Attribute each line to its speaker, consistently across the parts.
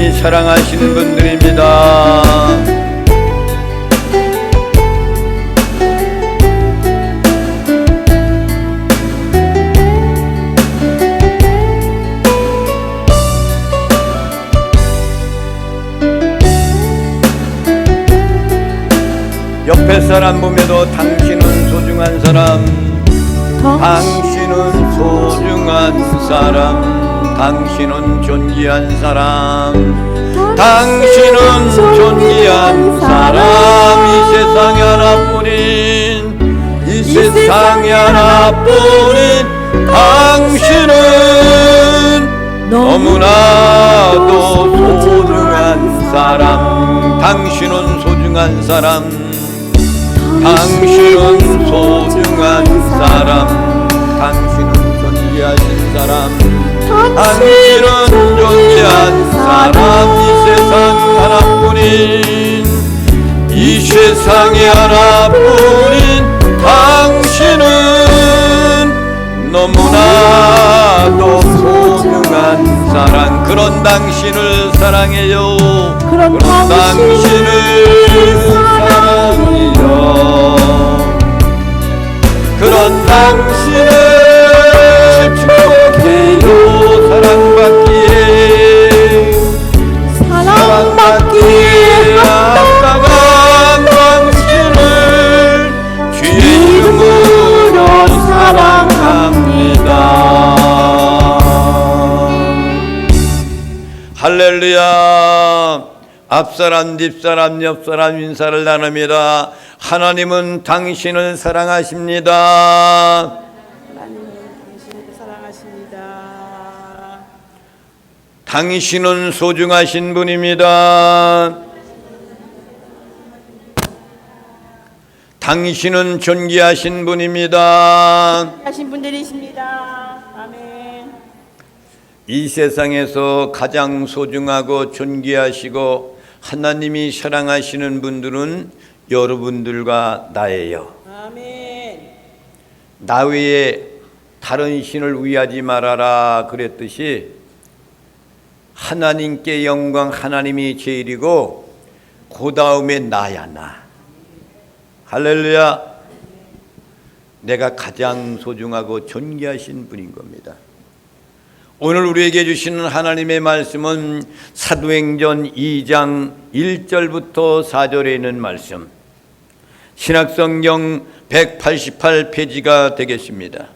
Speaker 1: 하나님이 사랑하시는 분들입니다. 옆에 사람 보면도 당신은 소중한 사람, 당신은 소중한 사람, 당신은 존귀한 사람, 당신은 존귀한 사람. 이 세상에 하나뿐인, 이 세상에 하나뿐인 당신은 너무나도 소중한 사람, 당신은 소중한 사람, 당신은 소중한 사람, 당신은 존귀하신 사람, 당신은 존귀한 사람. 이 세상 하나뿐인, 이 세상에 하나뿐인 당신은 너무나도 소중한 사랑. 그런 당신을 사랑해요. 그런 당신을 사랑해요. 그런 당신을 축복해요. 사랑받기에 합당한 당신을 주의 이름으로 사랑합니다. 할렐루야. 앞사람, 뒷사람, 옆사람 인사를 나눕니다. 하나님은 당신을 사랑하십니다.
Speaker 2: 하나님은 당신을 사랑하십니다.
Speaker 1: 당신은 소중하신 분입니다. 당신은 존귀하신 분입니다.
Speaker 2: 하신 분들이십니다. 아멘.
Speaker 1: 이 세상에서 가장 소중하고 존귀하시고 하나님이 사랑하시는 분들은 여러분들과 나예요.
Speaker 2: 아멘.
Speaker 1: 나 외에 다른 신을 위하지 말아라 그랬듯이 하나님께 영광, 하나님이 제일이고 그 다음에 나야, 나. 할렐루야. 내가 가장 소중하고 존귀하신 분인 겁니다. 오늘 우리에게 주시는 하나님의 말씀은 사도행전 2장 1절부터 4절에 있는 말씀, 신약성경 188페이지가 되겠습니다.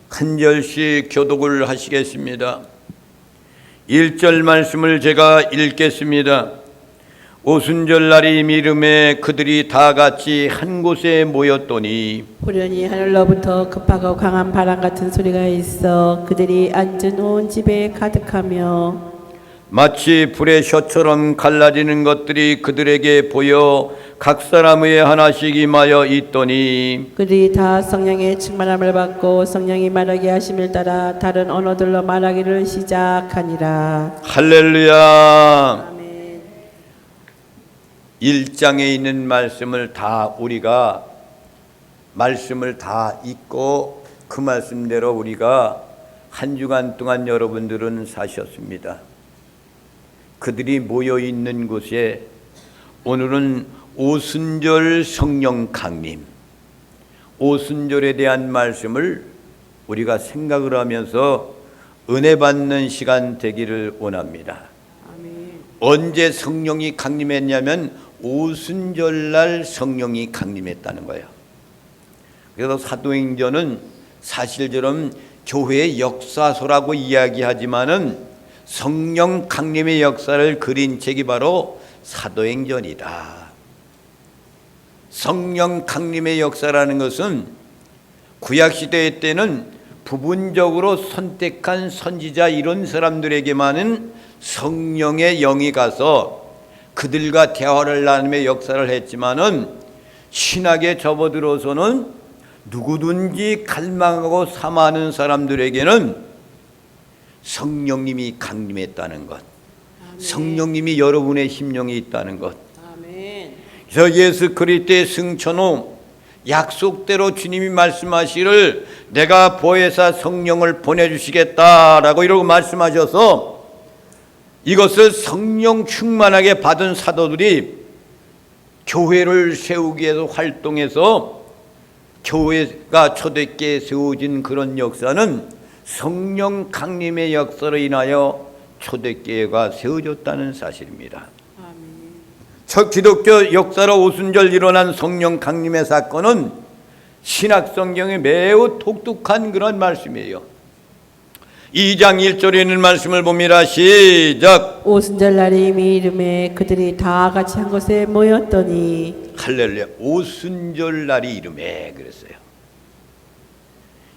Speaker 1: 한 절씩 교독을 하시겠습니다. 1절 말씀을 제가 읽겠습니다. 오순절날이 미름에 그들이 다 같이 한 곳에 모였더니
Speaker 2: 호련히 하늘로부터 급하고 강한 바람 같은 소리가 있어 그들이 앉은 온 집에 가득하며
Speaker 1: 마치 불의 셔처럼 갈라지는 것들이 그들에게 보여 각 사람의 하나씩 임하여 있더니
Speaker 2: 그들이 다 성령의 충만함을 받고 성령이 말하게 하심을 따라 다른 언어들로 말하기를 시작하니라.
Speaker 1: 할렐루야. 1장에 있는 말씀을 다 우리가 말씀을 다 읽고 그 말씀대로 우리가 한 주간 동안 여러분들은 사셨습니다. 그들이 모여 있는 곳에 오늘은 오순절 성령 강림, 오순절에 대한 말씀을 우리가 생각을 하면서 은혜 받는 시간 되기를 원합니다.
Speaker 2: 아멘.
Speaker 1: 언제 성령이 강림했냐면 오순절날 성령이 강림했다는 거예요. 그래서 사도행전은 사실처럼 교회의 역사서라고 이야기하지만은 성령 강림의 역사를 그린 책이 바로 사도행전이다. 성령 강림의 역사라는 것은 구약시대 때는 부분적으로 선택한 선지자 이런 사람들에게만은 성령의 영이 가서 그들과 대화를 나누며 역사를 했지만은 신학에 접어들어서는 누구든지 갈망하고 사모하는 사람들에게는 성령님이 강림했다는 것, 아멘. 성령님이 여러분의 심령에 있다는 것.
Speaker 2: 아멘.
Speaker 1: 그래서 예수 그리스도의 승천 후 약속대로 주님이 말씀하시기를 내가 보혜사 성령을 보내주시겠다라고 이러고 말씀하셔서 이것을 성령 충만하게 받은 사도들이 교회를 세우기 위해서 활동해서 교회가 초대교회에 세워진 그런 역사는 성령 강림의 역사로 인하여 초대교회가 세워졌다는 사실입니다. 첫 기독교 역사로 오순절 일어난 성령 강림의 사건은 신약 성경에 매우 독특한 그런 말씀이에요. 2장 1절에 있는 말씀을 봅니다. 시작.
Speaker 2: 오순절 날이 이미 이름에 그들이 다 같이 한 곳에 모였더니.
Speaker 1: 할렐루야. 오순절 날이 이름에 그랬어요.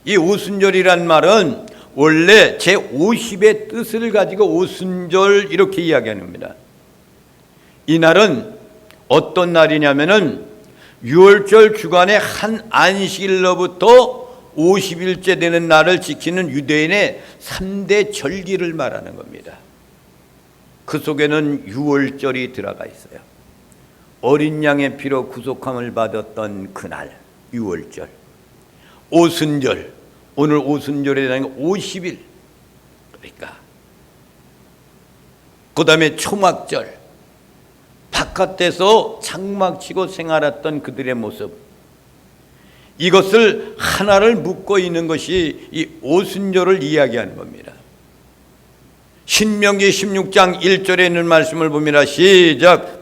Speaker 1: 이 오순절이란 말은 원래 제50의 뜻을 가지고 오순절 이렇게 이야기합니다. 이 날은 어떤 날이냐면은 6월절 주간의 한 안식일로부터 50일째 되는 날을 지키는 유대인의 3대 절기를 말하는 겁니다. 그 속에는 6월절이 들어가 있어요. 어린 양의 피로 구속함을 받았던 그날 6월절, 오순절, 오늘 오순절이라는 게 50일, 그러니까 그 다음에 초막절, 바깥에서 장막치고 생활했던 그들의 모습, 이것을 하나를 묶고 있는 것이 이 오순절을 이야기하는 겁니다. 신명기 16장 1절에 있는 말씀을 봅니다. 시작.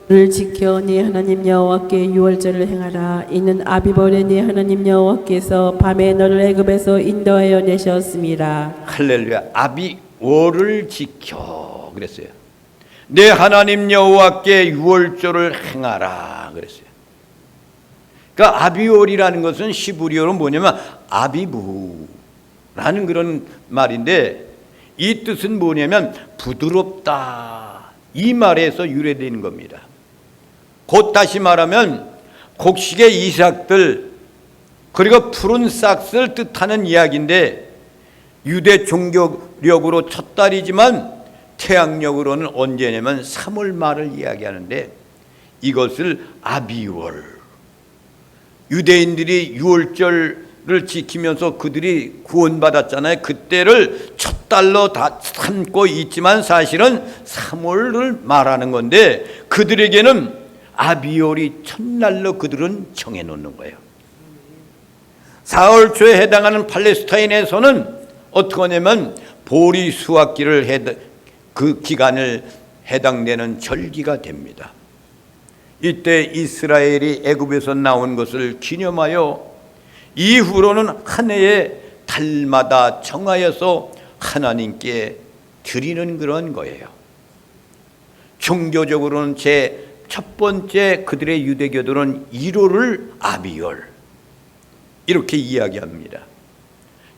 Speaker 2: 를 지켜 네 하나님 여호와께 유월절을 행하라. 이는 아비벌의 네 하나님 여호와께서 밤에 너를 애굽에서 인도하여 내셨습니다.
Speaker 1: 할렐루야. 아비월을 지켜 그랬어요. 내 하나님 여호와께 유월절을 행하라 그랬어요. 그러니까 아비월이라는 것은 시브리어로 뭐냐면 아비부라는 그런 말인데, 이 뜻은 뭐냐면 부드럽다, 이 말에서 유래되는 겁니다. 곧 다시 말하면 곡식의 이삭들 그리고 푸른 싹을 뜻하는 이야기인데, 유대 종교력으로 첫 달이지만 태양력으로는 언제냐면 3월 말을 이야기하는데, 이것을 아비월, 유대인들이 유월절을 지키면서 그들이 구원받았잖아요. 그때를 첫 달로 다 삼고 있지만 사실은 3월을 말하는 건데, 그들에게는 아비월이 첫날로 그들은 정해놓는 거예요. 4월 초에 해당하는 팔레스타인에서는 어떻게 하냐면 보리 수확기를 그 기간을 해당되는 절기가 됩니다. 이때 이스라엘이 애굽에서 나온 것을 기념하여 이후로는 한 해에 달마다 정하여서 하나님께 드리는 그런 거예요. 종교적으로는 제 첫 번째 그들의 유대교들은 1월을 아비월 이렇게 이야기합니다.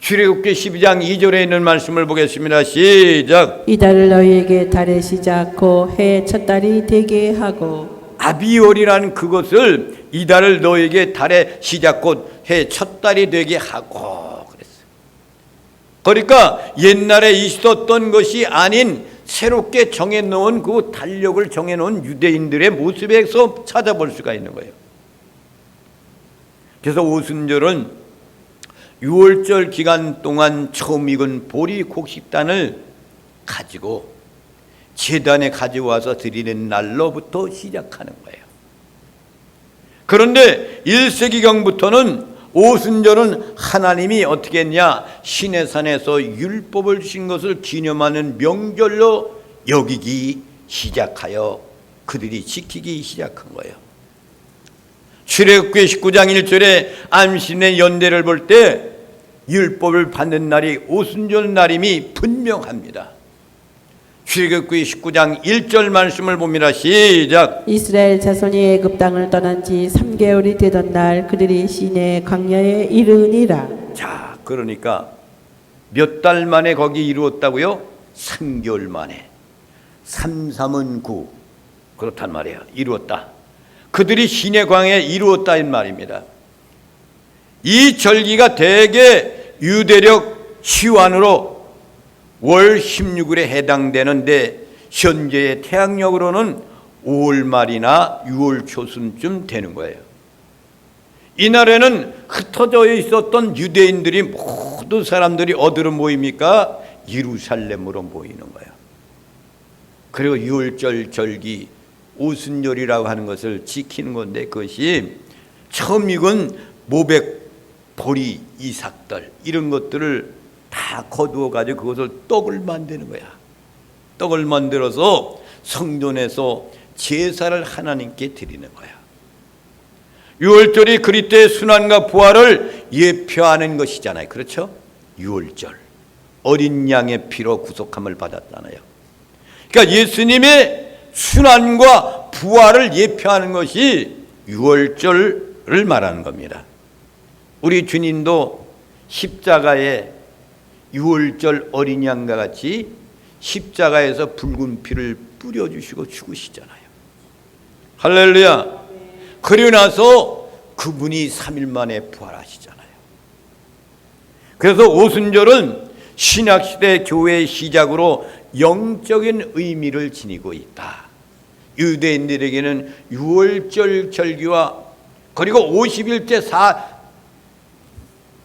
Speaker 1: 출애굽기 12장 2절에 있는 말씀을 보겠습니다. 시작.
Speaker 2: 이달을 너희에게 달의 시작 곧 해의 첫 달이 되게 하고.
Speaker 1: 아비월이라는 그것을 이달을 너에게 달의 시작 곧 해 첫 달이 되게 하고 그랬어요. 그러니까 옛날에 있었던 것이 아닌 새롭게 정해놓은 그 달력을 정해놓은 유대인들의 모습에서 찾아볼 수가 있는 거예요. 그래서 오순절은 6월절 기간 동안 처음 익은 보리 곡식단을 가지고 제단에 가져와서 드리는 날로부터 시작하는 거예요. 그런데 1세기경부터는 오순절은 하나님이 어떻게 했냐, 시내산에서 율법을 주신 것을 기념하는 명절로 여기기 시작하여 그들이 지키기 시작한 거예요. 출애굽기 19장 1절에 안식일의 연대를 볼 때 율법을 받는 날이 오순절 날임이 분명합니다. 출애굽기 19장 1절 말씀을 봅니다. 시작.
Speaker 2: 이스라엘 자손이 애굽 땅을 떠난 지 3개월이 되던 날 그들이 시내 광야에 이르니라.
Speaker 1: 자, 그러니까 몇 달 만에 거기 이루었다고요? 3개월 만에. 3, 3은 9 그렇단 말이에요. 이루었다. 그들이 시내 광야에 이루었다 이 말입니다. 이 절기가 대개 유대력 시완으로 월 16일에 해당되는데, 현재의 태양력으로는 5월 말이나 6월 초순쯤 되는 거예요. 이날에는 흩어져 있었던 유대인들이 모두 사람들이 어디로 모입니까? 예루살렘으로 모이는 거예요. 그리고 유월절 절기 오순절이라고 하는 것을 지키는 건데, 그것이 처음 익은 모백 보리 이삭들 이런 것들을 다 거두어 가지고 그것을 떡을 만드는 거야. 떡을 만들어서 성전에서 제사를 하나님께 드리는 거야. 유월절이 그리스도의 순환과 부활을 예표하는 것이잖아요. 그렇죠? 유월절 어린 양의 피로 구속함을 받았잖아요. 그러니까 예수님의 순환과 부활을 예표하는 것이 유월절을 말하는 겁니다. 우리 주님도 십자가에 유월절 어린 양과 같이 십자가에서 붉은 피를 뿌려주시고 죽으시잖아요. 할렐루야. 그리고 나서 그분이 3일 만에 부활하시잖아요. 그래서 오순절은 신약시대 교회의 시작으로 영적인 의미를 지니고 있다. 유대인들에게는 유월절 절기와 그리고 50일째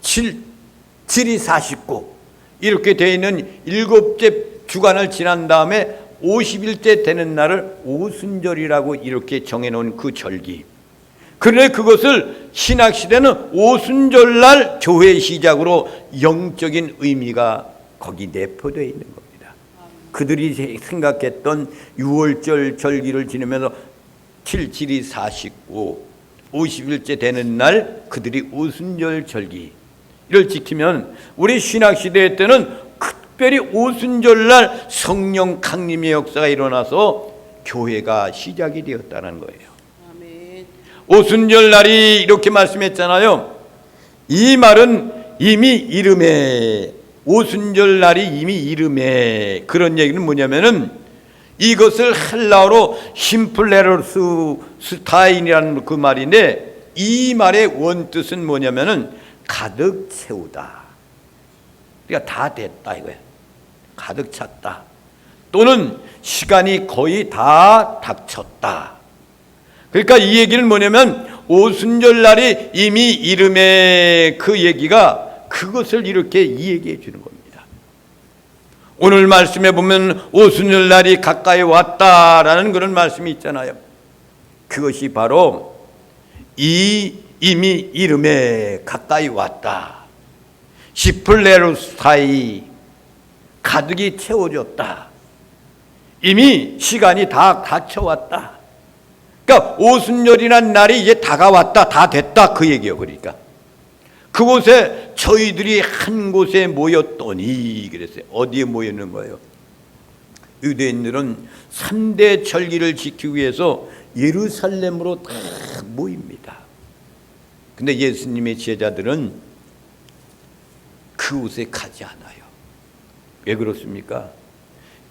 Speaker 1: 7이 49 이렇게 되어 있는 7째 주간을 지난 다음에 50일째 되는 날을 오순절이라고 이렇게 정해놓은 그 절기. 그런데 그것을 신학시대는 오순절날 교회의 시작으로 영적인 의미가 거기 내포되어 있는 겁니다. 그들이 생각했던 유월절 절기를 지내면서 7, 7이 49, 50일째 되는 날 그들이 오순절 절기를 지키면 우리 신학시대 때는 특별히 오순절날 성령 강림의 역사가 일어나서 교회가 시작이 되었다는 거예요.
Speaker 2: 아멘.
Speaker 1: 오순절날이 이렇게 말씀했잖아요. 이 말은 이미 이름에, 오순절날이 이미 이름에, 그런 얘기는 뭐냐면은 이것을 헬라어로 심플레로스 스타인이라는 그 말인데, 이 말의 원뜻은 뭐냐면은 가득 채우다. 그러니까 다 됐다 이거야. 가득 찼다. 또는 시간이 거의 다 닥쳤다. 그러니까 이 얘기는 뭐냐면 오순절날이 이미 이름에, 그 얘기가 그것을 이렇게 이야기해 주는 겁니다. 오늘 말씀에 보면 오순절날이 가까이 왔다라는 그런 말씀이 있잖아요. 그것이 바로 이미 이름에 가까이 왔다. 시플레로스타이, 가득이 채워졌다. 이미 시간이 다 닥쳐왔다. 그러니까 오순절이라는 날이 이제 다가왔다, 다 됐다, 그 얘기예요. 그러니까 그곳에 저희들이 한 곳에 모였더니, 그랬어요. 어디에 모였는 거예요? 유대인들은 3대 절기를 지키기 위해서 예루살렘으로 다 모입니다. 근데 예수님의 제자들은 그곳에 가지 않아요. 왜 그렇습니까?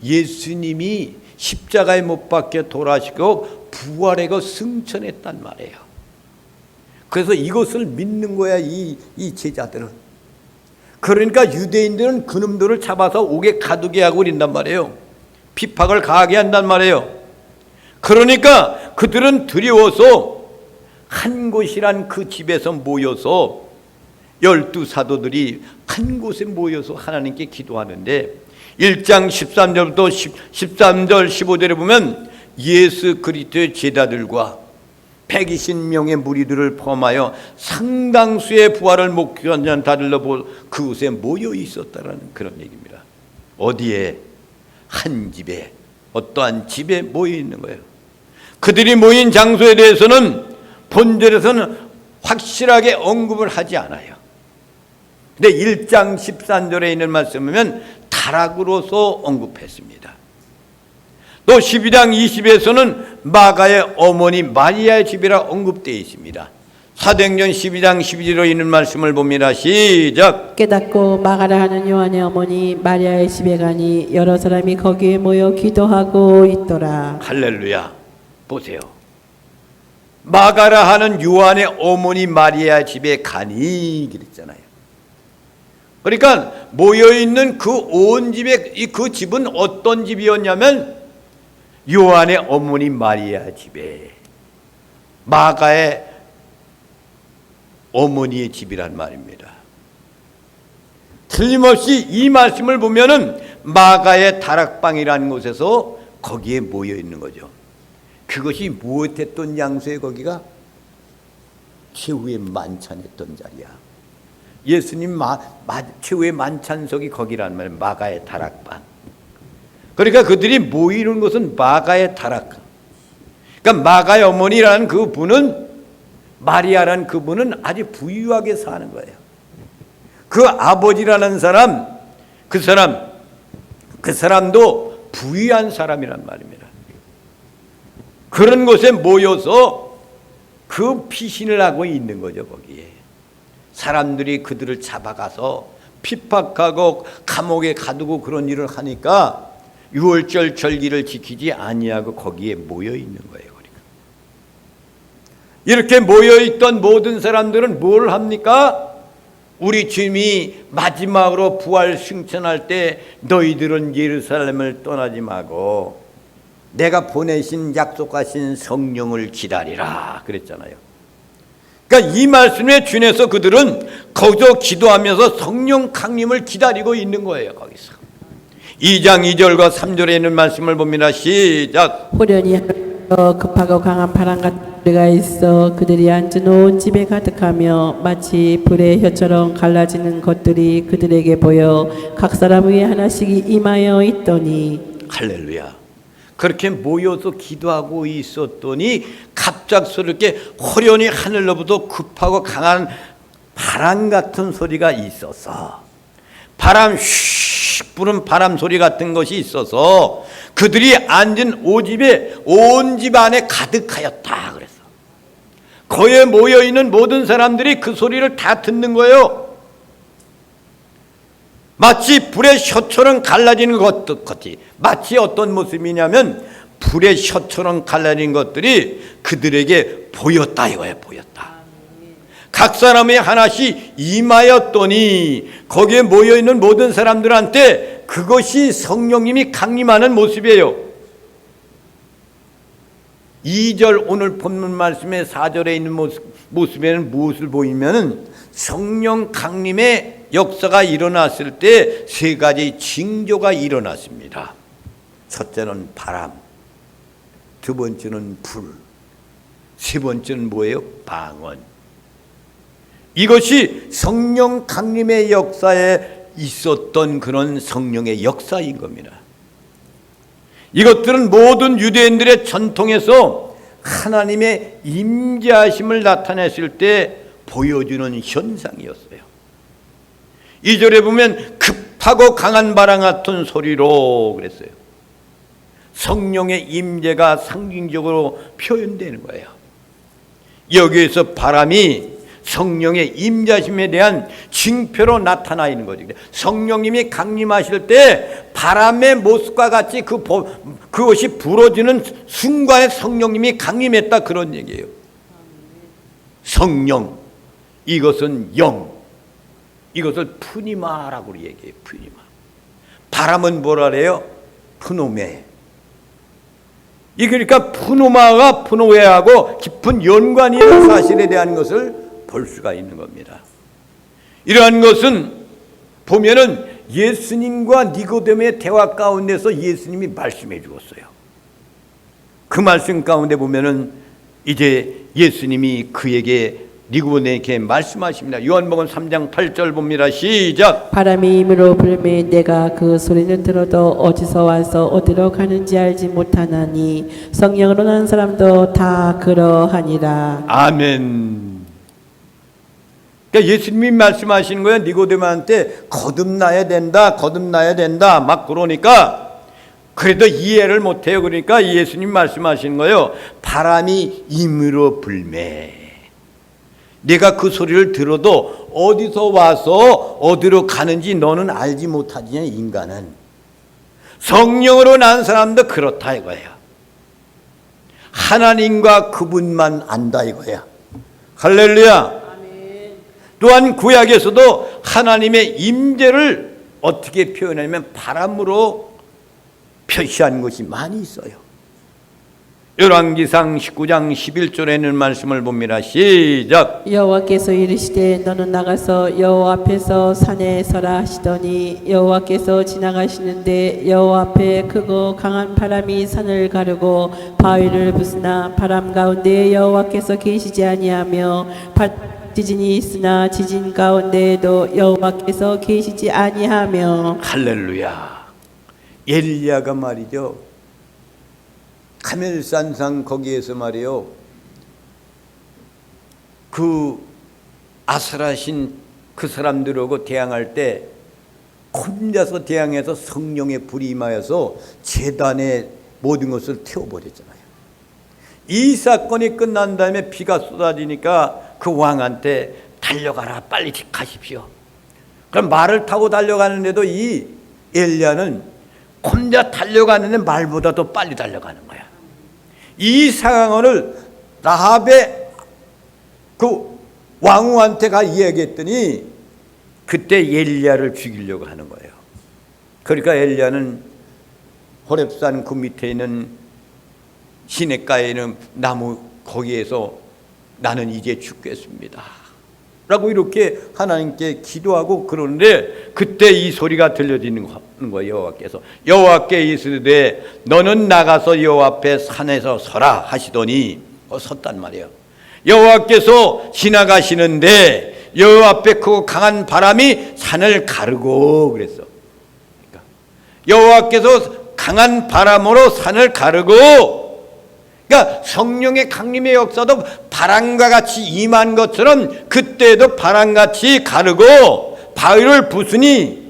Speaker 1: 예수님이 십자가에 못 박혀 돌아가시고 부활하고 승천했단 말이에요. 그래서 이것을 믿는 거야, 이 제자들은. 그러니까 유대인들은 그놈들을 잡아서 옥에 가두게 하고 그런단 말이에요. 핍박을 가하게 한단 말이에요. 그러니까 그들은 두려워서 한 곳이란 그 집에서 모여서 12사도들이 한 곳에 모여서 하나님께 기도하는데 1장 13절부터 13절 15절에 보면 예수 그리스도의 제자들과 120명의 무리들을 포함하여 상당수의 부활을 목표한 자들로 그곳에 모여 있었다는 그런 얘기입니다. 어디에? 한 집에, 어떠한 집에 모여 있는 거예요. 그들이 모인 장소에 대해서는 본절에서는 확실하게 언급을 하지 않아요. 근데 1장 13절에 있는 말씀을 다락으로서 언급했습니다. 또 12장 20에서는 마가의 어머니 마리아의 집이라 언급되어 있습니다. 사도행전 12장 12절에 있는 말씀을 봅니다. 시작.
Speaker 2: 깨닫고 마가라 하는 요한의 어머니 마리아의 집에 가니 여러 사람이 거기에 모여 기도하고 있더라.
Speaker 1: 할렐루야. 보세요. 마가라 하는 요한의 어머니 마리아 집에 가니 그랬잖아요. 그러니까 모여있는 그 온 집에, 그 집은 어떤 집이었냐면 요한의 어머니 마리아 집에, 마가의 어머니의 집이란 말입니다. 틀림없이 이 말씀을 보면은 마가의 다락방이라는 곳에서 거기에 모여 있는 거죠. 그것이 무엇했던 장소에 거기가 최후의 만찬했던 자리야. 예수님 최후의 만찬석이 거기란 말이에요. 마가의 다락방. 그러니까 그들이 모이는 것은 마가의 다락방. 그러니까 마가의 어머니라는 그 분은, 마리아라는 그분은 아주 부유하게 사는 거예요. 그 아버지라는 사람, 그 사람도 부유한 사람이란 말입니다. 그런 곳에 모여서 그 피신을 하고 있는 거죠. 거기에 사람들이 그들을 잡아가서 핍박하고 감옥에 가두고 그런 일을 하니까 유월절 절기를 지키지 아니하고 거기에 모여 있는 거예요. 그러니까 이렇게 모여 있던 모든 사람들은 뭘 합니까? 우리 주님이 마지막으로 부활 승천할 때 너희들은 예루살렘을 떠나지 말고 내가 보내신 약속하신 성령을 기다리라 그랬잖아요. 그러니까 이 말씀에 준해서 그들은 거기서 기도하면서 성령 강림을 기다리고 있는 거예요. 거기서 2장 2절과 3절에 있는 말씀을 봅니다. 시작.
Speaker 2: 호련히 급하고 강한 바람 같은 소리가 있어 그들이 앉은 온 집에 가득하며 마치 불의 혀처럼 갈라지는 것들이 그들에게 보여 각 사람 위에 하나씩 임하여 있더니.
Speaker 1: 할렐루야. 그렇게 모여서 기도하고 있었더니 갑작스럽게 호련히 하늘로부터 급하고 강한 바람 같은 소리가 있어서, 바람 슉 부는 바람 소리 같은 것이 있어서 그들이 앉은 오집에 온 집 안에 가득하였다 그랬어. 거기에 모여있는 모든 사람들이 그 소리를 다 듣는 거예요. 마치 불의 혀처럼 갈라지는 것 같이. 마치 어떤 모습이냐면 불의 혀처럼 갈라진 것들이 그들에게 보였다 이거예요. 보였다. 각 사람이 하나씩 임하였더니 거기에 모여있는 모든 사람들한테 그것이 성령님이 강림하는 모습이에요. 2절 오늘 본문 말씀의 4절에 있는 모습에는 무엇을 보이면은 성령 강림의 역사가 일어났을 때 세 가지 징조가 일어났습니다. 첫째는 바람, 두 번째는 불, 세 번째는 뭐예요? 방언. 이것이 성령 강림의 역사에 있었던 그런 성령의 역사인 겁니다. 이것들은 모든 유대인들의 전통에서 하나님의 임재하심을 나타냈을 때 보여주는 현상이었어요. 2절에 보면 급하고 강한 바람 같은 소리로 그랬어요. 성령의 임재가 상징적으로 표현되는 거예요. 여기에서 바람이 성령의 임재하심에 대한 징표로 나타나 있는 거죠. 성령님이 강림하실 때 바람의 모습과 같이 그것이 불어지는 순간에 성령님이 강림했다 그런 얘기예요. 성령, 이것은 영, 이것을 푸니마라고 얘기해요. 푸니마. 바람은 뭐라 그래요? 푸노메. 이 그러니까 푸노마가 푸노웨하고 깊은 연관이 있는 사실에 대한 것을 볼 수가 있는 겁니다. 이러한 것은 보면은 예수님과 니고데모의 대화 가운데서 예수님이 말씀해 주었어요. 그 말씀 가운데 보면은 이제 예수님이 그에게 니고데모에게 말씀하십니다. 요한복음 3장 8절 봅니다. 시작.
Speaker 2: 바람이 임으로 불매 내가 그 소리는 들어도 어디서 와서 어디로 가는지 알지 못하나니 성령으로 난 사람도 다 그러하니라.
Speaker 1: 아멘. 그러니까 예수님이 말씀하시는 거예요. 니고데모한테 거듭나야 된다 막 그러니까 그래도 이해를 못해요. 그러니까 예수님 말씀하시는 거예요. 바람이 임으로 불매 내가 그 소리를 들어도 어디서 와서 어디로 가는지 너는 알지 못하지. 인간은 성령으로 난 사람도 그렇다 이거예요. 하나님과 그분만 안다 이거야. 할렐루야. 또한 구약에서도 하나님의 임재를 어떻게 표현하냐면 바람으로 표시한 것이 많이 있어요. 열왕기상 19장 11절에 있는 말씀을 봅니다. 시작.
Speaker 2: 여호와께서 이르시되 너는 나가서 여호와 앞에서 산에 서라 하시더니 여호와께서 지나가시는데 여호와 앞에 크고 강한 바람이 산을 가르고 바위를 부수나 바람 가운데 여호와께서 계시지 아니하며 지진이 있으나 지진 가운데에도 여호와께서 계시지 아니하며.
Speaker 1: 할렐루야. 엘리야가 말이죠, 카멜산상 거기에서 말이요, 그 아슬하신 그 사람들하고 대항할 때 혼자서 대항해서 성령의 불이 임하여서 제단의 모든 것을 태워버렸잖아요. 이 사건이 끝난 다음에 비가 쏟아지니까 그 왕한테 달려가라, 빨리 가십시오. 그럼 말을 타고 달려가는데도 이 엘리야는 혼자 달려가는데 말보다도 빨리 달려가는 거야. 이 상황을 라합의 그 왕후한테 가 이야기했더니 그때 엘리야를 죽이려고 하는 거예요. 그러니까 엘리야는 호렙산 그 밑에 있는 시냇가에 있는 나무 거기에서 나는 이제 죽겠습니다 라고 이렇게 하나님께 기도하고 그러는데 그때 이 소리가 들려지는 거예요. 여호와께서 여호와께 이르시되 너는 나가서 여호와 앞에 산에서 서라 하시더니 섰단 말이에요. 여호와께서 지나가시는데 여호와 앞에 크고 강한 바람이 산을 가르고 그랬어. 그러니까 여호와께서 강한 바람으로 산을 가르고, 그러니까 성령의 강림의 역사도 바람과 같이 임한 것처럼 그때도 바람같이 가르고 바위를 부수니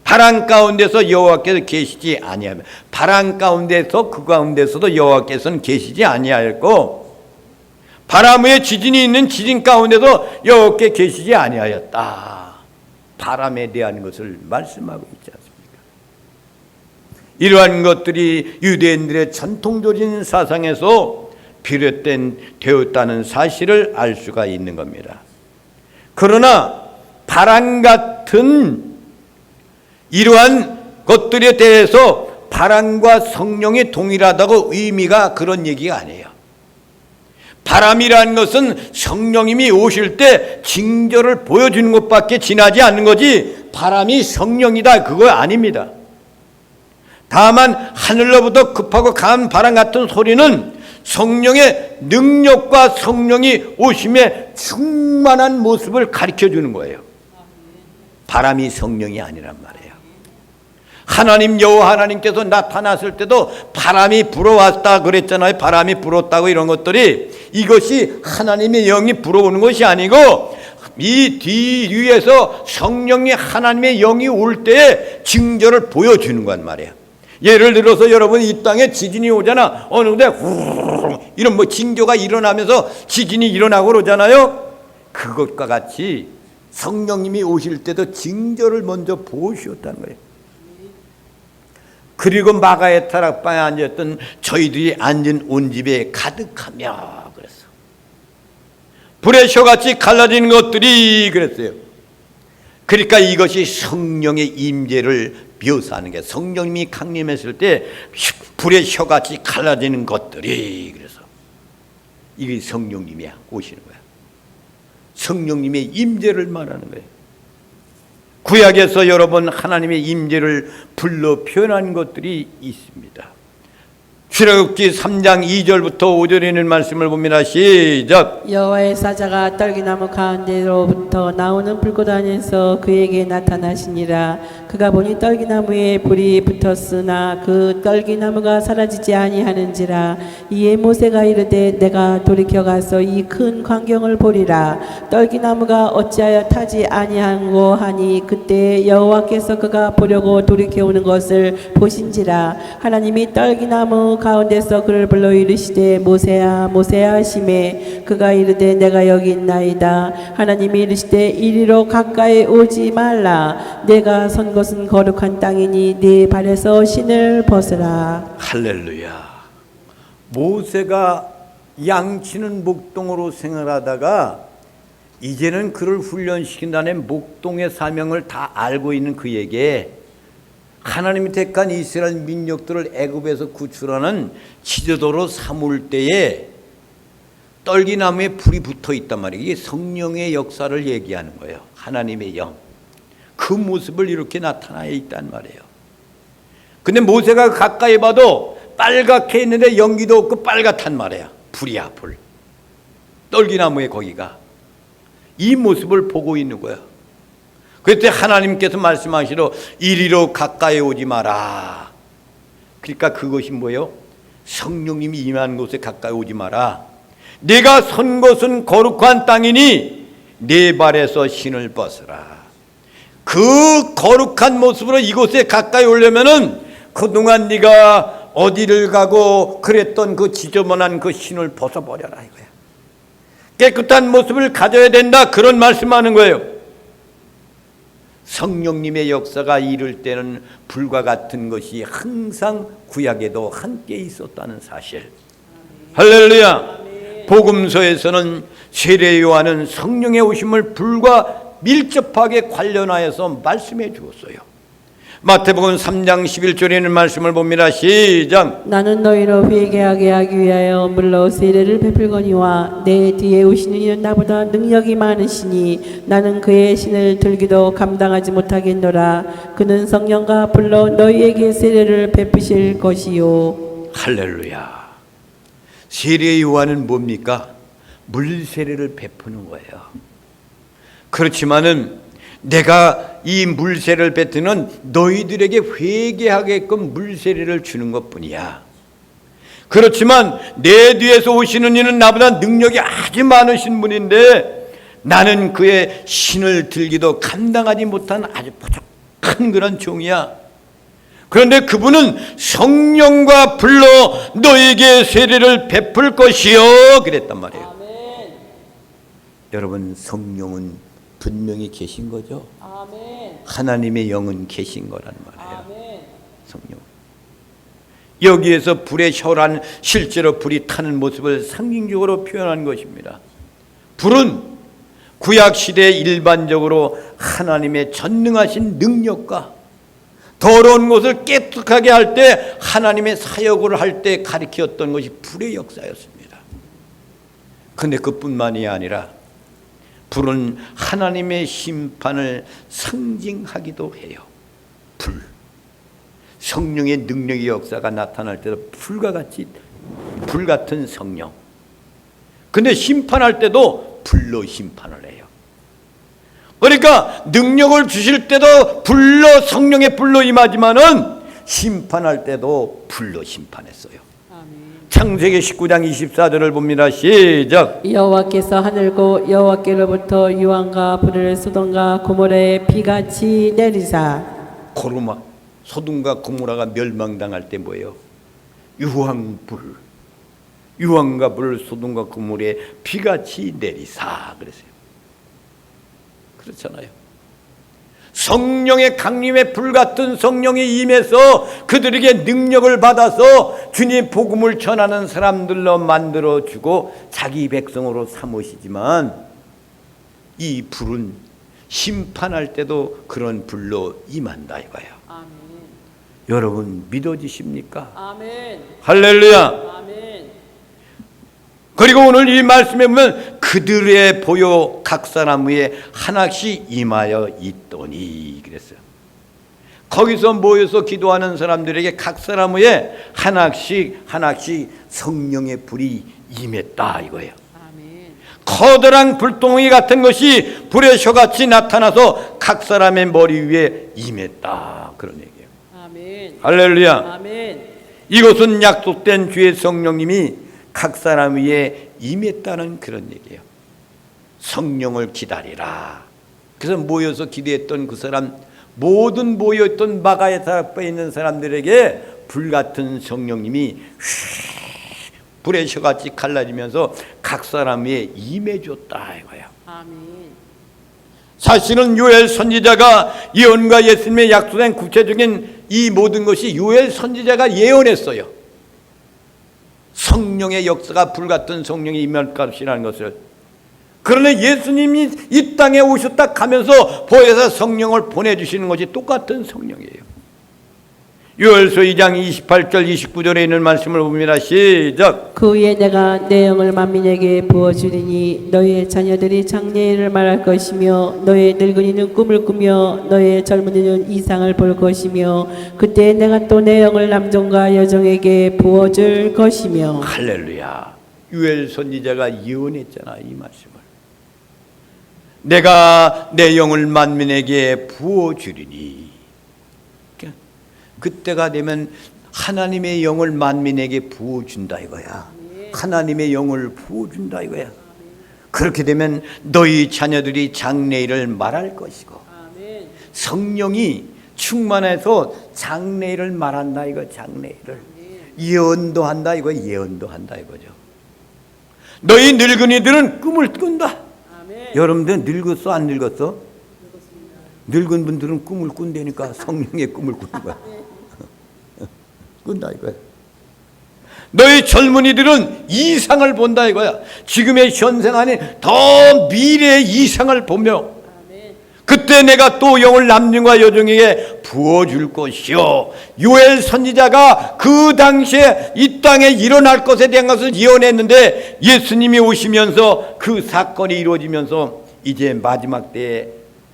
Speaker 1: 바람 가운데서 여호와께서 계시지 아니하며, 바람 가운데서 그 가운데서도 여호와께서는 계시지 아니하였고 바람 위에 지진이 있는 지진 가운데서 여호와께 계시지 아니하였다. 바람에 대한 것을 말씀하고 있지 않습니까? 이러한 것들이 유대인들의 전통적인 사상에서 되었다는 사실을 알 수가 있는 겁니다. 그러나 바람 같은 이러한 것들에 대해서 바람과 성령이 동일하다고 의미가 그런 얘기가 아니에요. 바람이라는 것은 성령님이 오실 때 징조를 보여주는 것밖에 지나지 않는 거지 바람이 성령이다 그거 아닙니다. 다만 하늘로부터 급하고 강한 바람 같은 소리는 성령의 능력과 성령이 오심의 충만한 모습을 가르쳐 주는 거예요. 바람이 성령이 아니란 말이에요. 하나님 여호와 하나님께서 나타났을 때도 바람이 불어왔다 그랬잖아요. 바람이 불었다고 이런 것들이 이것이 하나님의 영이 불어오는 것이 아니고 이 뒤에서 성령이 하나님의 영이 올 때에 징조를 보여주는 건 말이에요. 예를 들어서 여러분 이 땅에 지진이 오잖아. 어느 군데 후루룩 이런 뭐 징조가 일어나면서 지진이 일어나고 그러잖아요. 그것과 같이 성령님이 오실 때도 징조를 먼저 보여주셨다는 거예요. 그리고 마가의 타락방에 앉았던 저희들이 앉은 온 집에 가득하며 그랬어. 불의 셔같이 갈라지는 것들이 그랬어요. 그러니까 이것이 성령의 임재를 묘사하는 게, 성령님이 강림했을 때 불의 셔같이 갈라지는 것들이, 그래서 이게 성령님이 오시는 거야. 성령님의 임재를 말하는 거예요. 구약에서 여러 번 하나님의 임재를 불러 표현한 것들이 있습니다. 출애굽기 3장 2절부터 5절에 있는 말씀을 봅니다. 시작.
Speaker 2: 여호와의 사자가 떨기나무 가운데로부터 나오는 불꽃 안에서 그에게 나타나시니라. 그가 보니 떨기나무에 불이 붙었으나 그 떨기나무가 사라지지 아니하는지라. 이에 모세가 이르되 내가 돌이켜 가서 이 큰 광경을 보리라. 떨기나무가 어찌하여 타지 아니하고 하니 그때 여호와께서 그가 보려고 돌이켜 오는 것을 보신지라. 하나님이 떨기나무 가운데서 그를 불러 이르시되 모세야 모세야 하시매 그가 이르되 내가 여기 있나이다. 하나님이 이르시되 이리로 가까이 오지 말라. 내가 선 것은 거룩한 땅이니 네 발에서 신을 벗으라.
Speaker 1: 할렐루야. 모세가 양치는 목동으로 생활하다가 이제는 그를 훈련시킨 다음에 목동의 사명을 다 알고 있는 그에게 하나님이 택한 이스라엘 민족들을 애굽에서 구출하는 지도자로 삼을 때에 떨기나무에 불이 붙어 있단 말이에요. 이게 성령의 역사를 얘기하는 거예요. 하나님의 영. 그 모습을 이렇게 나타나 있단 말이에요. 근데 모세가 가까이 봐도 빨갛게 있는데 연기도 없고 빨갛단 말이에요. 불이야, 불. 떨기나무에 거기가. 이 모습을 보고 있는 거예요. 그때 하나님께서 말씀하시러 이리로 가까이 오지 마라. 그러니까 그것이 뭐예요? 성령님이 임하는 곳에 가까이 오지 마라. 내가 선 곳은 거룩한 땅이니 네 발에서 신을 벗으라. 그 거룩한 모습으로 이곳에 가까이 오려면은 그동안 네가 어디를 가고 그랬던 그 지저분한 그 신을 벗어버려라 이거야. 깨끗한 모습을 가져야 된다. 그런 말씀하는 거예요. 성령님의 역사가 이룰 때는 불과 같은 것이 항상 구약에도 함께 있었다는 사실. 할렐루야. 복음서에서는 세례 요한은 성령의 오심을 불과 밀접하게 관련하여서 말씀해 주었어요. 마태복음 3장 11절에 있는 말씀을 봅니다. 시작.
Speaker 2: 나는 너희로 회개하게 하기 위하여 물로 세례를 베풀거니와 내 뒤에 오시는 이는 나보다 능력이 많으시니 나는 그의 신을 들기도 감당하지 못하겠노라. 그는 성령과 불로 너희에게 세례를 베푸실 것이요.
Speaker 1: 할렐루야. 세례 요한은 뭡니까? 물 세례를 베푸는 거예요. 그렇지만은 내가 이 물세례를 뱉는 너희들에게 회개하게끔 물세례를 주는 것뿐이야. 그렇지만 내 뒤에서 오시는 이는 나보다 능력이 아주 많으신 분인데 나는 그의 신을 들기도 감당하지 못한 아주 부족한 그런 종이야. 그런데 그분은 성령과 불로 너에게 세례를 베풀 것이요 그랬단 말이에요. 아멘. 여러분, 성령은 분명히 계신 거죠. 아멘. 하나님의 영은 계신 거란 말이에요. 아멘. 성령. 여기에서 불의 혀란 실제로 불이 타는 모습을 상징적으로 표현한 것입니다. 불은 구약 시대에 일반적으로 하나님의 전능하신 능력과 더러운 것을 깨끗하게 할 때 하나님의 사역을 할 때 가리켰던 것이 불의 역사였습니다. 그런데 그뿐만이 아니라 불은 하나님의 심판을 상징하기도 해요. 불. 성령의 능력의 역사가 나타날 때도 불과 같이 불 같은 성령. 근데 심판할 때도 불로 심판을 해요. 그러니까 능력을 주실 때도 불로 성령의 불로 임하지만은 심판할 때도 불로 심판했어요. 창세기 19장 24절을 봅니다. 시작.
Speaker 2: 여호와께서 하늘고 여호와께로부터 유황과 불을 소돔과 고모라에 비같이 내리사.
Speaker 1: 고르마 소돔과 고모라가 멸망당할 때 뭐예요? 유황불, 유황과 불 소돔과 고모라에 비같이 내리사 그랬어요. 그렇잖아요. 성령의 강림의 불같은 성령이 임해서 그들에게 능력을 받아서 주님의 복음을 전하는 사람들로 만들어주고 자기 백성으로 삼으시지만 이 불은 심판할 때도 그런 불로 임한다 이거예요. 아멘. 여러분 믿어지십니까? 아멘. 할렐루야. 아멘. 그리고 오늘 이 말씀에 보면 그들의 보여 각 사람 위에 하나씩 임하여 있더니 그랬어요. 거기서 모여서 기도하는 사람들에게 각 사람 위에 하나씩 성령의 불이 임했다 이거예요. 아멘. 커다란 불덩이 같은 것이 불의 셔같이 나타나서 각 사람의 머리 위에 임했다 그런 얘기예요. 아멘. 할렐루야. 아멘. 이것은 약속된 주의 성령님이 각 사람 위에 임했다는 그런 얘기예요. 성령을 기다리라. 그래서 모여서 기도했던 그 사람, 모든 모여있던 마가에서에 있는 사람들에게 불같은 성령님이 불의 셔같이 갈라지면서 각 사람 위에 임해줬다 이거예요. 아멘. 사실은 요엘 선지자가 예언과 예수님의 약속된 구체적인 이 모든 것이 요엘 선지자가 예언했어요. 성령의 역사가 불같은 성령이 임할 것이라는 것을. 그러나 예수님이 이 땅에 오셨다 가면서 보혜사 성령을 보내주시는 것이 똑같은 성령이에요. 요엘서 2장 28절 29절에 있는 말씀을 봅니다. 시작.
Speaker 2: 그 후에 내가 내 영을 만민에게 부어주리니 너의 자녀들이 장래일을 말할 것이며 너의 늙은이는 꿈을 꾸며 너의 젊은이는 이상을 볼 것이며 그때 내가 또 내 영을 남종과 여종에게 부어줄 것이며.
Speaker 1: 할렐루야. 요엘 선지자가 예언했잖아, 이 말씀을. 내가 내 영을 만민에게 부어주리니. 그때가 되면 하나님의 영을 만민에게 부어준다 이거야. 하나님의 영을 부어준다 이거야. 그렇게 되면 너희 자녀들이 장래일을 말할 것이고 성령이 충만해서 장래일을 말한다 이거. 장래일을 예언도 한다 이거. 예언도 한다 이거죠. 너희 늙은이들은 꿈을 꾼다. 여러분들 늙었어 안 늙었어? 늙은 분들은 꿈을 꾼다니까. 성령의 꿈을 꾸는 거야. 꾼다 이거야. 너희 젊은이들은 이상을 본다 이거야. 지금의 현생 아닌 더 미래의 이상을 보며 그때 내가 또 영을 남녀와 여종에게 부어줄 것이요. 요엘 선지자가 그 당시에 이 땅에 일어날 것에 대한 것을 예언했는데 예수님이 오시면서 그 사건이 이루어지면서 이제 마지막 때에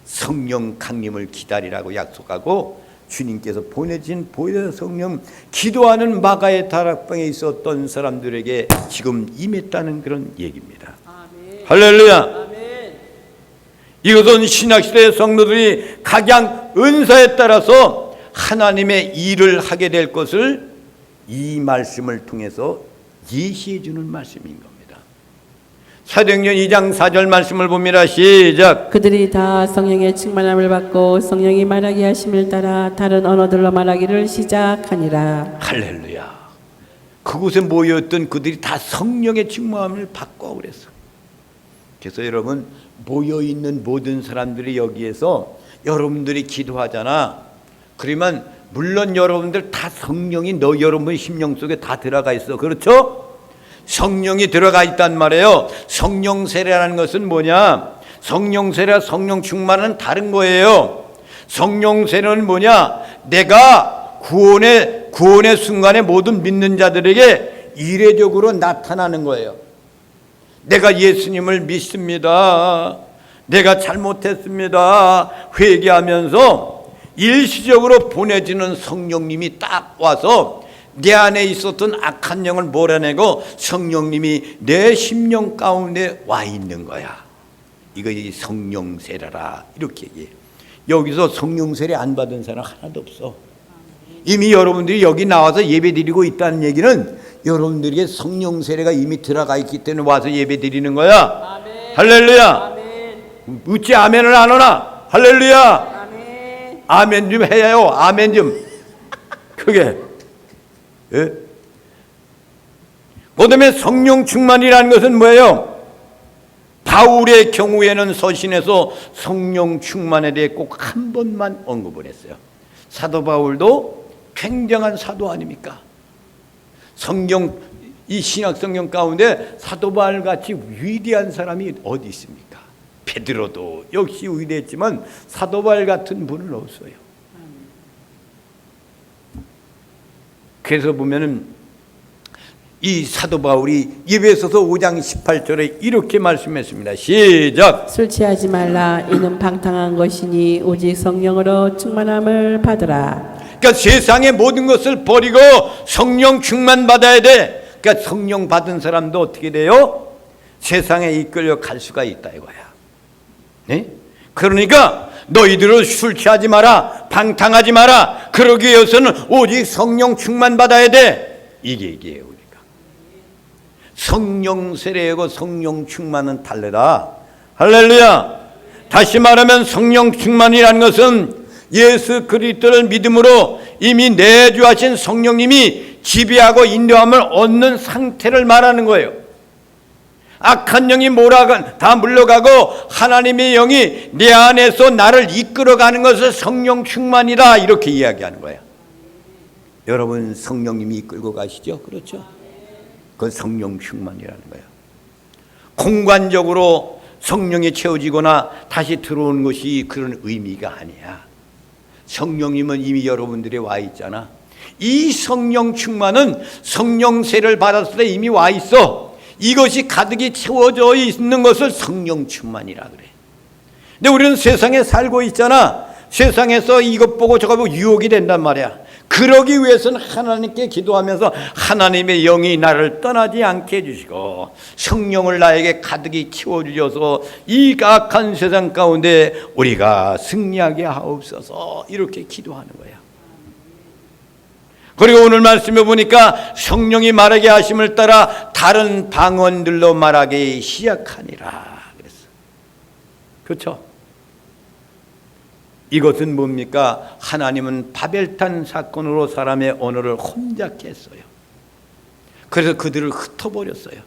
Speaker 1: 성령 강림을 기다리라고 약속하고 주님께서 보내신 성령 기도하는 마가의 다락방에 있었던 사람들에게 지금 임했다는 그런 얘기입니다. 아멘. 할렐루야. 아멘. 이것은 신약시대의 성도들이 각양 은사에 따라서 하나님의 일을 하게 될 것을 이 말씀을 통해서 예시해 주는 말씀인 겁니다. 사도행전 2장 4절 말씀을 봅니다. 시작.
Speaker 2: 그들이 다 성령의 충만함을 받고 성령이 말하게 하심을 따라 다른 언어들로 말하기를 시작하니라.
Speaker 1: 할렐루야. 그곳에 모였던 그들이 다 성령의 충만함을 받고 그랬어. 그래서 여러분 모여있는 모든 사람들이 여기에서 여러분들이 기도하잖아. 그러면 물론 여러분들 다 성령이 여러분 심령 속에 다 들어가 있어. 그렇죠? 성령이 들어가 있단 말이에요. 성령 세례라는 것은 뭐냐? 성령 세례와 성령 충만은 다른 거예요. 성령 세례는 뭐냐? 내가 구원의 순간에 모든 믿는 자들에게 이례적으로 나타나는 거예요. 내가 예수님을 믿습니다. 내가 잘못했습니다. 회개하면서 일시적으로 보내지는 성령님이 딱 와서 내 안에 있었던 악한 영을 몰아내고 성령님이 내 심령 가운데 와 있는 거야. 이거 성령 세례라 이렇게 얘기해. 여기서 성령 세례 안 받은 사람 하나도 없어. 이미 여러분들이 여기 나와서 예배 드리고 있다는 얘기는 여러분들에게 성령 세례가 이미 들어가 있기 때문에 와서 예배 드리는 거야. 아멘. 할렐루야. 아멘. 어찌 아멘을 안 하나? 할렐루야. 아멘. 아멘 좀 해요. 아멘 좀 크게. 예? 그 다음에 성령 충만이라는 것은 뭐예요? 바울의 경우에는 서신에서 성령 충만에 대해 꼭 한 번만 언급을 했어요. 사도 바울도 굉장한 사도 아닙니까? 이 신약 성경 가운데 사도 바울 같이 위대한 사람이 어디 있습니까? 베드로도 역시 위대했지만 사도 바울 같은 분은 없어요. 그래서 보면은 이 사도 바울이 에베소서 5장 18절에 이렇게 말씀했습니다. 시작.
Speaker 2: 술 취하지 말라. 이는 방탕한 것이니 오직 성령으로 충만함을 받으라.
Speaker 1: 그러니까 세상의 모든 것을 버리고 성령 충만 받아야 돼. 그러니까 성령 받은 사람도 어떻게 돼요? 세상에 이끌려 갈 수가 있다 이거야. 네? 그러니까 너희들은 술 취하지 마라. 방탕하지 마라. 그러기 위해서는 오직 성령 충만 받아야 돼. 이게 얘기예요 우리가. 성령 세례하고 성령 충만은 달라다. 할렐루야. 다시 말하면 성령 충만이라는 것은 예수 그리스도를 믿음으로 이미 내주하신 성령님이 지배하고 인도함을 얻는 상태를 말하는 거예요. 악한 영이 다 물러가고 하나님의 영이 내 안에서 나를 이끌어가는 것을 성령 충만이다 이렇게 이야기하는 거예요. 여러분 성령님이 이끌고 가시죠? 그렇죠? 그건 성령 충만이라는 거예요. 공간적으로 성령이 채워지거나 다시 들어오는 것이 그런 의미가 아니야. 성령님은 이미 여러분들에 와 있잖아. 이 성령 충만은 성령 세를 받았을 때 이미 와 있어. 이것이 가득히 채워져 있는 것을 성령 충만이라 그래. 근데 우리는 세상에 살고 있잖아. 세상에서 이것 보고 저것 보고 유혹이 된단 말이야. 그러기 위해서는 하나님께 기도하면서 하나님의 영이 나를 떠나지 않게 해주시고 성령을 나에게 가득히 채워주셔서 이 악한 세상 가운데 우리가 승리하게 하옵소서, 이렇게 기도하는 거야. 그리고 오늘 말씀에 보니까 성령이 말하게 하심을 따라 다른 방언들로 말하기 시작하니라 그랬어. 그렇죠? 이것은 뭡니까? 하나님은 바벨탄 사건으로 사람의 언어를 혼잡게 했어요. 그래서 그들을 흩어버렸어요.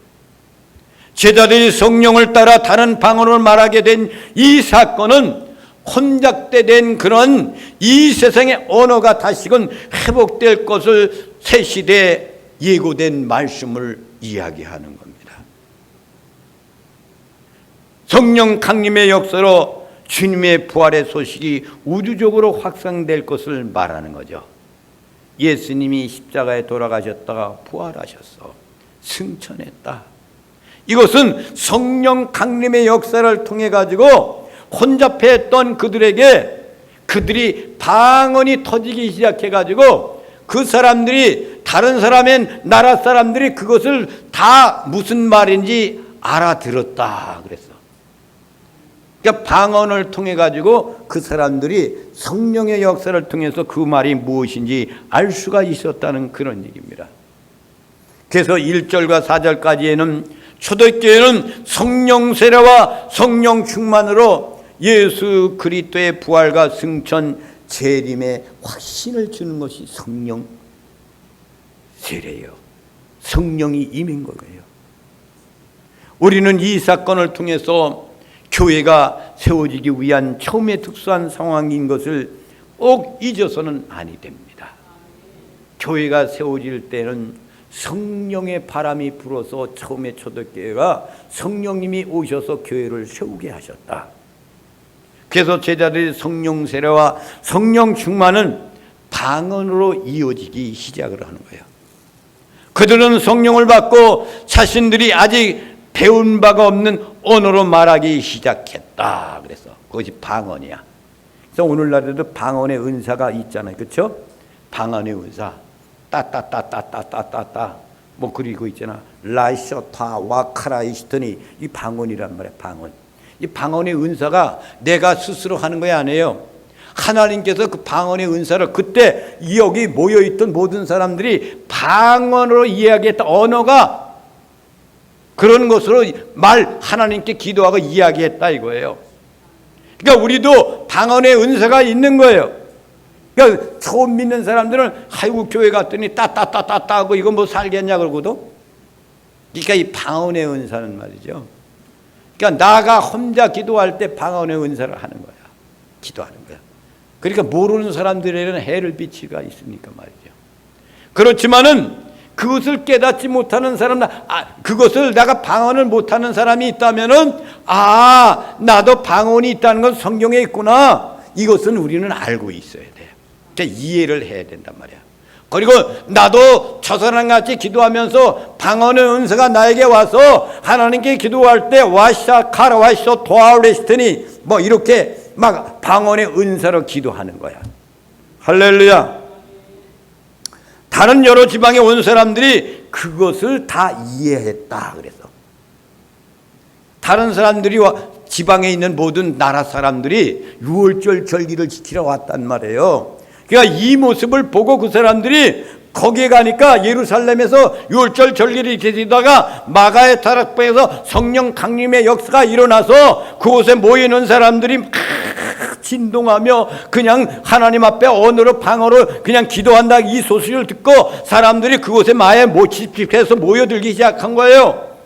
Speaker 1: 제자들이 성령을 따라 다른 방언을 말하게 된 이 사건은 혼잡된 그런 이 세상의 언어가 다시금 회복될 것을 새 시대에 예고된 말씀을 이야기하는 겁니다. 성령 강림의 역사로 주님의 부활의 소식이 우주적으로 확산될 것을 말하는 거죠. 예수님이 십자가에 돌아가셨다가 부활하셨어. 승천했다. 이것은 성령 강림의 역사를 통해 가지고 혼잡했던 그들에게 그들이 방언이 터지기 시작해 가지고 그 사람들이 다른 사람의 나라 사람들이 그것을 다 무슨 말인지 알아들었다 그랬어. 그러니까 방언을 통해 가지고 그 사람들이 성령의 역사를 통해서 그 말이 무엇인지 알 수가 있었다는 그런 얘기입니다. 그래서 1절과 4절까지에는 초대교회는 성령 세례와 성령 충만으로 예수 그리스도의 부활과 승천 재림의 확신을 주는 것이 성령 세례예요. 성령이 임한 거예요. 우리는 이 사건을 통해서 교회가 세워지기 위한 처음에 특수한 상황인 것을 꼭 잊어서는 아니 됩니다. 교회가 세워질 때는 성령의 바람이 불어서 처음에 초대교회가 성령님이 오셔서 교회를 세우게 하셨다. 그래서 제자들이 성령 세례와 성령 충만은 방언으로 이어지기 시작을 하는 거예요. 그들은 성령을 받고 자신들이 아직 배운 바가 없는 언어로 말하기 시작했다. 그래서 그것이 방언이야. 그래서 오늘날에도 방언의 은사가 있잖아요. 그렇죠? 방언의 은사. 따따따따따따따 뭐 그리고 있잖아. 라이셔타 와카라이시더니 이 방언이란 말이야. 방언. 이 방언의 은사가 내가 스스로 하는 거 아니에요. 하나님께서 그 방언의 은사를 그때 여기 모여있던 모든 사람들이 방언으로 이야기했던 언어가 그런 것으로 하나님께 기도하고 이야기했다 이거예요. 그러니까 우리도 방언의 은사가 있는 거예요. 그러니까 처음 믿는 사람들은 아이고 교회 갔더니 따따따따따 하고 이거 뭐 살겠냐 그러거든. 그러니까 이 방언의 은사는 말이죠. 그러니까 나가 혼자 기도할 때 방언의 은사를 하는 거야. 기도하는 거야. 그러니까 모르는 사람들에게는 해를 비치가 있으니까 말이죠. 그렇지만은 그것을 깨닫지 못하는 사람, 그것을 내가 방언을 못하는 사람이 있다면은 나도 방언이 있다는 건 성경에 있구나. 이것은 우리는 알고 있어야 돼. 그러니까 이해를 해야 된단 말이야. 그리고 나도 저 사람같이 기도하면서 방언의 은사가 나에게 와서 하나님께 기도할 때 와샤 카라 와쇼 도아레스트니 뭐 이렇게 막 방언의 은사로 기도하는 거야. 할렐루야. 다른 여러 지방에 온 사람들이 그것을 다 이해했다 그래서 다른 사람들이 지방에 있는 모든 나라 사람들이 유월절 절기를 지키러 왔단 말이에요. 그러니까 이 모습을 보고 그 사람들이 거기에 가니까 예루살렘에서 유월절 절기를 지키다가 마가의 다락방에서 성령 강림의 역사가 일어나서 그곳에 모이는 사람들이 막 진동하며 그냥 하나님 앞에 언어로 방언으로 그냥 기도한다 이 소식을 듣고 사람들이 그곳에 마에 모집해서 모여들기 시작한 거예요.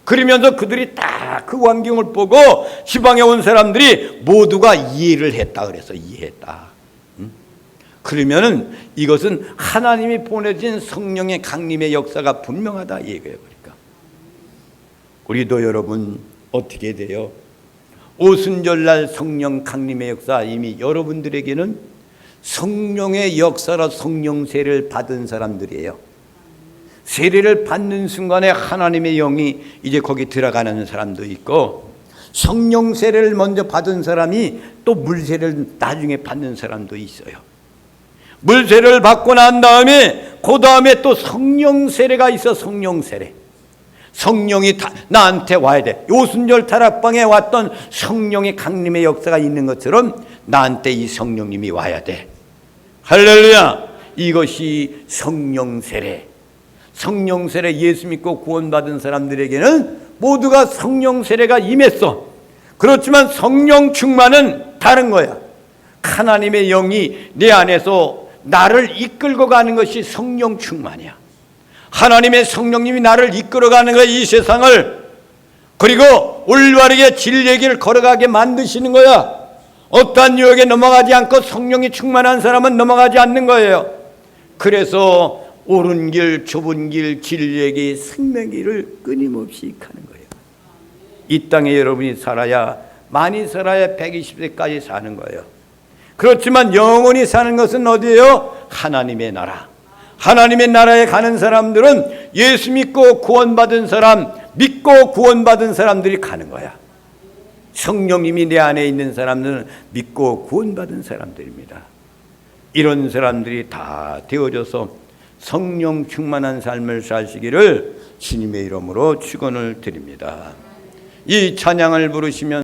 Speaker 1: 그러면서 그들이 딱 그 광경을 보고 지방에 온 사람들이 모두가 이해를 했다 그래서 이해했다. 그러면은 이것은 하나님이 보내진 성령의 강림의 역사가 분명하다 이 얘기예요. 그러니까 우리도 여러분 어떻게 돼요? 오순절날 성령 강림의 역사 이미 여러분들에게는 성령의 역사로 성령 세례를 받은 사람들이에요. 세례를 받는 순간에 하나님의 영이 이제 거기 들어가는 사람도 있고, 성령 세례를 먼저 받은 사람이 또 물 세례를 나중에 받는 사람도 있어요. 물 세례를 받고 난 다음에 그 다음에 또 성령 세례가 있어. 성령 세례. 성령이 나한테 와야 돼. 오순절 타락방에 왔던 성령의 강림의 역사가 있는 것처럼 나한테 이 성령님이 와야 돼. 할렐루야. 이것이 성령 세례. 성령 세례, 예수 믿고 구원받은 사람들에게는 모두가 성령 세례가 임했어. 그렇지만 성령 충만은 다른 거야. 하나님의 영이 내 안에서 나를 이끌고 가는 것이 성령 충만이야. 하나님의 성령님이 나를 이끌어가는 거야, 이 세상을. 그리고 올바르게 진리의 길을 걸어가게 만드시는 거야. 어떠한 유혹에 넘어가지 않고 성령이 충만한 사람은 넘어가지 않는 거예요. 그래서 옳은 길, 좁은 길, 진리의 길, 생명의 길을 끊임없이 가는 거예요. 이 땅에 여러분이 살아야, 많이 살아야 120세까지 사는 거예요. 그렇지만 영원히 사는 것은 어디예요? 하나님의 나라. 하나님의 나라에 가는 사람들은 예수 믿고 구원받은 사람, 믿고 구원받은 사람들이 가는 거야. 성령님이 내 안에 있는 사람들은 믿고 구원받은 사람들입니다. 이런 사람들이 다 되어져서 성령 충만한 삶을 사시기를 주님의 이름으로 축원을 드립니다. 이 찬양을 부르시면